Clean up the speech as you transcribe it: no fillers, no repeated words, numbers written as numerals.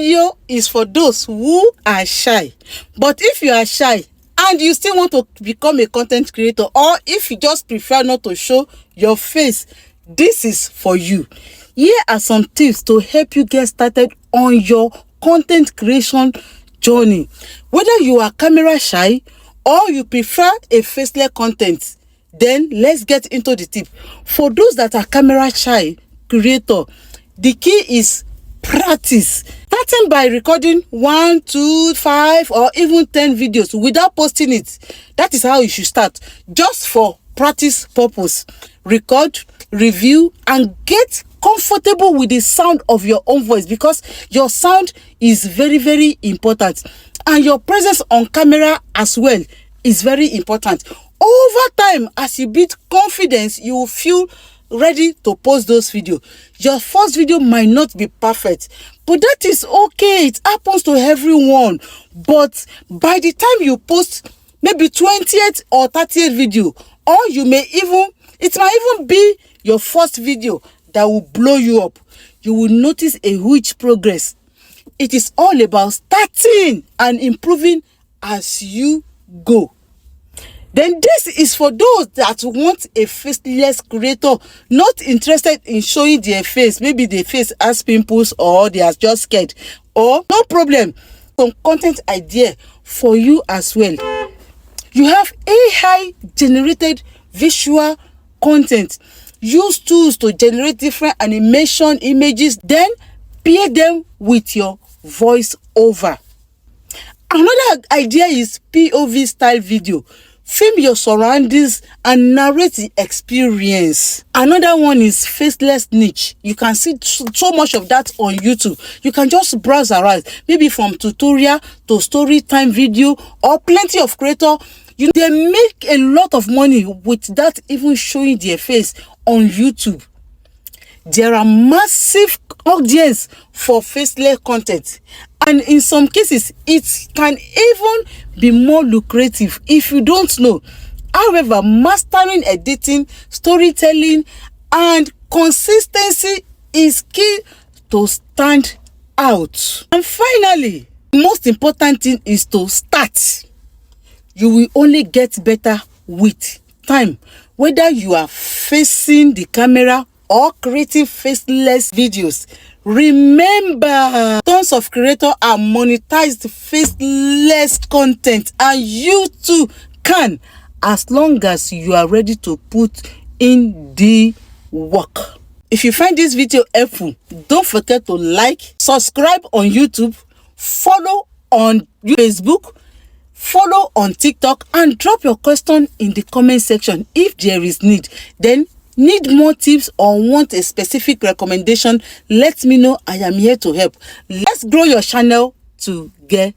video is for those who are shy. But if you are shy and you still want to become a content creator, or if you just prefer not to show your face, this is for you. Here are some tips to help you get started on your content creation journey. Whether you are camera shy or you prefer a faceless content, then let's get into the tip. For those that are camera shy creator, the key is practice. Starting by recording 1, 2, 5 or even 10 videos without posting it. That is how you should start, just for practice purpose. Record, review, and get comfortable with the sound of your own voice, because your sound is very, very important, and your presence on camera as well is very important. Over time, as you build confidence, you will feel ready to post those videos. Your first video might not be perfect, but that is okay. It happens to everyone. But by the time you post maybe 20th or 30th video, or it might even be your first video that will blow you up, you will notice a huge progress. It is all about starting and improving as you go. Then this is for those that want a faceless creator, not interested in showing their face. Maybe their face has pimples or they are just scared. Or no problem, some content idea for you as well. You have AI generated visual content. Use tools to generate different animation images, then pair them with your voice over. Another idea is POV style video. Film your surroundings and narrate the experience. Another one is faceless niche. You can see so much of that on YouTube. You can just browse around, maybe from tutorial to story time video, or plenty of creators. They make a lot of money without even showing their face on YouTube. There are massive audience for faceless content, and in some cases it can even be more lucrative if you don't know. However, mastering editing, storytelling, and consistency is key to stand out. And finally, the most important thing is to start. You will only get better with time. Whether you are facing the camera or creating faceless videos, remember, tons of creators are monetized faceless content, and you too can, as long as you are ready to put in the work. If you find this video helpful, don't forget to like, subscribe on YouTube, follow on Facebook, follow on TikTok, and drop your question in the comment section if there is need. Then need more tips or want a specific recommendation, let me know. I am here to help. Let's grow your channel together.